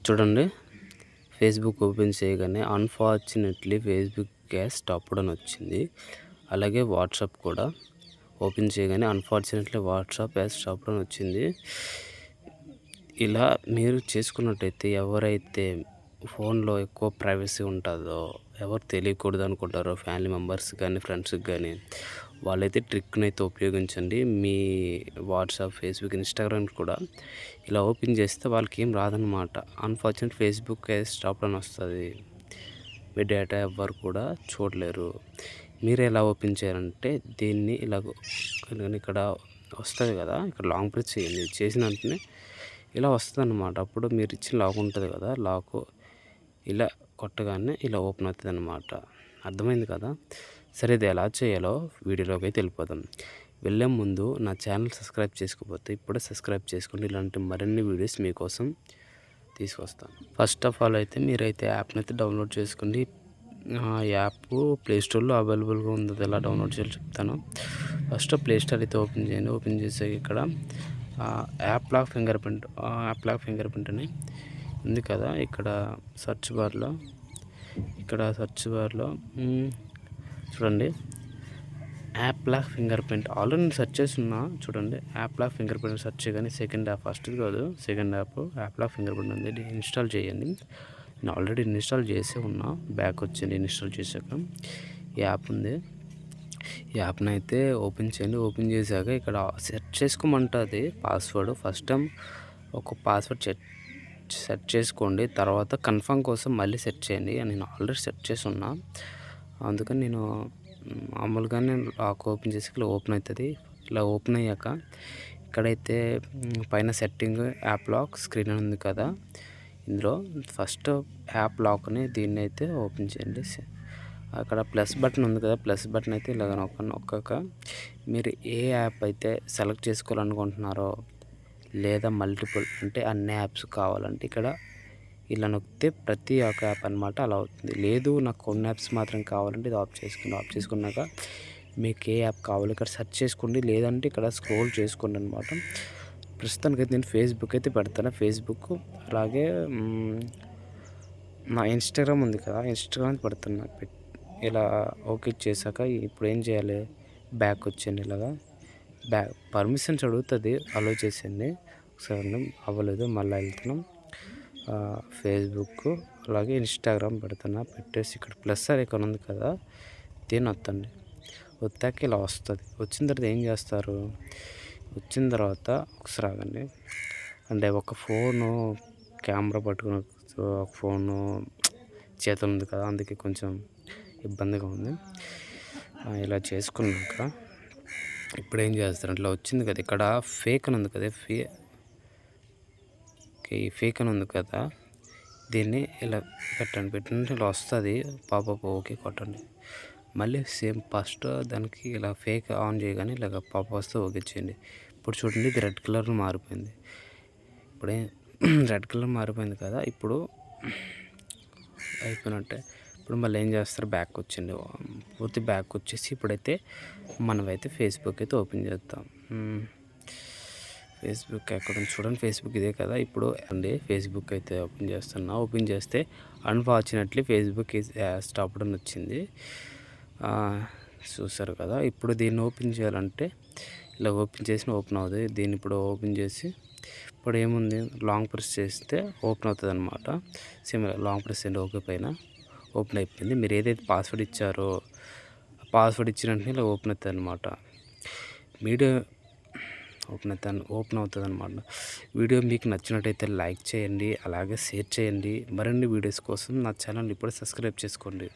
చూడండి, Facebook open చేయగానే unfortunately Facebook gas stopped అని వచ్చింది. అలాగే వాట్సాప్ కూడా ఓపెన్ చేయగానే అన్ఫార్చునేట్లీ వాట్సాప్ యాస్ స్టాప్డ్ అని వచ్చింది. ఇలా మీరు చేసుకున్నట్టయితే ఎవరైతే ఫోన్లో ఎక్కువ ప్రైవసీ ఉంటుందో, ఎవరు తెలియకూడదు అనుకుంటారో ఫ్యామిలీ మెంబర్స్ కానీ ఫ్రెండ్స్కి కానీ, వాళ్ళైతే ట్రిక్ని అయితే ఉపయోగించండి. మీ వాట్సాప్, ఫేస్బుక్, ఇన్స్టాగ్రామ్ కూడా ఇలా ఓపెన్ చేస్తే వాళ్ళకి ఏం రాదనమాట. అన్ఫార్చునేట్ ఫేస్బుక్ స్టాప్ అని వస్తుంది. మీ డేటా ఎవ్వరు కూడా చూడలేరు. మీరు ఎలా ఓపెన్ చేయాలంటే దీన్ని ఇలాగ ఇక్కడ వస్తుంది కదా, ఇక్కడ లాంగ్ ప్రెస్ చేయండి. చేసిన వెంటనే ఇలా వస్తుంది అన్నమాట. అప్పుడు మీరు ఇచ్చిన లాక్ ఉంటుంది కదా, లాక్ ఇలా కొట్టగానే ఇలా ఓపెన్ అవుతుంది అన్నమాట. అర్థమైంది కదా? సరే, ఇది ఎలా చేయాలో వీడియోలోకి అయితే వెళ్ళిపోదాం. వెళ్ళే ముందు నా ఛానల్ సబ్స్క్రైబ్ చేసుకోకపోతే ఇప్పుడే సబ్స్క్రైబ్ చేసుకోండి. ఇలాంటి మరిన్ని వీడియోస్ మీకోసం తీసుకొస్తాను. ఫస్ట్ ఆఫ్ ఆల్ అయితే మీరైతే యాప్ని అయితే డౌన్లోడ్ చేసుకోండి. యాప్ ప్లేస్టోర్లో అవైలబుల్గా ఉంది. ఎలా డౌన్లోడ్ చేయాలో చెప్తాను. ఫస్ట్ ప్లేస్టోర్ అయితే ఓపెన్ చేయండి. ఓపెన్ చేసాక ఇక్కడ యాప్ లాక్ ఫింగర్ ప్రింట్ అని ఉంది కదా, ఇక్కడ సెర్చ్ బార్లో చూడండి, app lock fingerprint already నేను సెర్చ్ చేసి ఉన్నా. చూడండి, app lock fingerprint search చేయగానే సెకండ్ యాప్, ఫస్ట్ కాదు second app lock fingerprint ఉంది. ఇన్స్టాల్ చేయండి. నేను ఆల్రెడీ ఇన్స్టాల్ చేసే ఉన్నా. బ్యాక్ వచ్చింది. ఇన్స్టాల్ చేశాక ఈ యాప్ ఉంది. ఈ యాప్ని అయితే ఓపెన్ చేయండి. ఓపెన్ చేశాక ఇక్కడ సెట్ చేసుకోమంటుంది పాస్వర్డ్. ఫస్ట్ టైం ఒక పాస్వర్డ్ సెట్ చేసుకోండి. తర్వాత కన్ఫర్మ్ కోసం మళ్ళీ సెట్ చేయండి. నేను ఆల్రెడీ సెట్ చేసి ఉన్నా, అందుకని నేను మామూలుగానే లాక్ ఓపెన్ చేసి ఇలా ఓపెన్ అవుతుంది. ఇలా ఓపెన్ అయ్యాక ఇక్కడైతే పైన సెట్టింగ్ యాప్ లాక్ స్క్రీన్ అని ఉంది కదా, ఇందులో ఫస్ట్ యాప్ లాక్ని దీన్ని అయితే ఓపెన్ చేయండి. అక్కడ ప్లస్ బటన్ ఉంది కదా, ప్లస్ బటన్ అయితే ఇలాగ నొక్కాక మీరు ఏ యాప్ అయితే సెలెక్ట్ చేసుకోవాలనుకుంటున్నారో, లేదా మల్టిపుల్ అంటే అన్ని యాప్స్ కావాలంటే ఇక్కడ ఇలా నొక్కితే ప్రతి ఒక్క యాప్ అనమాట అలా అవుతుంది. లేదు నాకు కొన్ని యాప్స్ మాత్రం కావాలంటే ఇది ఆఫ్ చేసుకోండి. ఆఫ్ చేసుకున్నాక మీకు ఏ యాప్ కావాలో ఇక్కడ సెర్చ్ చేసుకోండి, లేదంటే ఇక్కడ స్క్రోల్ చేసుకోండి అనమాట. ప్రస్తుతానికి అయితే నేను ఫేస్బుక్ అయితే పెడతాను. ఫేస్బుక్ అలాగే నా ఇన్స్టాగ్రామ్ ఉంది కదా, ఇన్స్టాగ్రామ్ పెడుతున్నా. ఇలా ఓకే చేశాక ఇప్పుడు ఏం చేయాలి, బ్యాక్ వచ్చేయండి. ఇలాగా పర్మిషన్స్ అడుగుతుంది, అలో చేసేయండి. ఒకసారి అవ్వలేదు, మళ్ళీ వెళ్తున్నాం. ఫేస్బుక్ అలాగే ఇన్స్టాగ్రామ్ పెడుతున్నా. పెట్టేసి ఇక్కడ ప్లస్ ఐకాన్ ఉంది కదా, దీన్ని వత్తండి. వత్తాక ఇలా వస్తుంది. వచ్చిన తర్వాత ఏం చేస్తారు, వచ్చిన తర్వాత ఒకసారి ఆగండి. అంటే ఒక ఫోను కెమెరా పట్టుకుని ఫోను చేతులు ఉంది కదా, అందుకే కొంచెం ఇబ్బందిగా ఉంది. ఇలా చేసుకున్నాక ఇప్పుడు ఏం చేస్తారు, ఇట్లా వచ్చింది కదా, ఇక్కడ ఫేక్ అని ఉంది కదా, ఈ ఫేక్ అని ఉంది కదా, దీన్ని ఇలా పెట్టండి. ఇలా వస్తుంది పాపప్, ఓకే కొట్టండి. మళ్ళీ సేమ్ ఫస్ట్ దానికి ఇలా ఫేక్ ఆన్ చేయగానే ఇలాగ పాప వస్తే ఓకే చేయండి. ఇప్పుడు చూడండి, ఇది రెడ్ కలర్లో మారిపోయింది. ఇప్పుడే రెడ్ కలర్ మారిపోయింది కదా, ఇప్పుడు అయిపోయినట్టే. ఇప్పుడు మళ్ళీ ఏం చేస్తారు, బ్యాక్ వచ్చింది. పూర్తి బ్యాక్ వచ్చేసి ఇప్పుడైతే మనమైతే ఫేస్బుక్ అయితే ఓపెన్ చేద్దాం. ఫేస్బుక్ ఎక్కడ చూడండి, ఫేస్బుక్ ఇదే కదా. ఇప్పుడు అండి ఫేస్బుక్ అయితే ఓపెన్ చేస్తున్నా. ఓపెన్ చేస్తే అన్ఫార్చునేట్లీ ఫేస్బుక్ ఈజ్ స్టాప్డ్ అని వచ్చింది. చూసారు కదా. ఇప్పుడు దీన్ని ఓపెన్ చేయాలంటే ఇలా ఓపెన్ చేసిన ఓపెన్ అవుతుంది. దీన్ని ఇప్పుడు ఓపెన్ చేసి ఇప్పుడు ఏముంది, లాంగ్ ప్రెస్ చేస్తే ఓపెన్ అవుతుంది అనమాట. సేమ్ లాంగ్ ప్రెస్ చేయండి, ఓకే పైన ఓపెన్ అయిపోయింది. మీరు ఏదైతే పాస్వర్డ్ ఇచ్చారో ఆ పాస్వర్డ్ ఇచ్చిన వెంటనే ఇలా ఓపెన్ అవుతుంది అనమాట. వీడియో ఓపెన్ అవుతుంది అనమాట. వీడియో మీకు నచ్చినట్టయితే లైక్ చేయండి, అలాగే షేర్ చేయండి. మరిన్ని వీడియోస్ కోసం నా ఛానల్ ఇప్పుడే సబ్స్క్రైబ్ చేసుకోండి.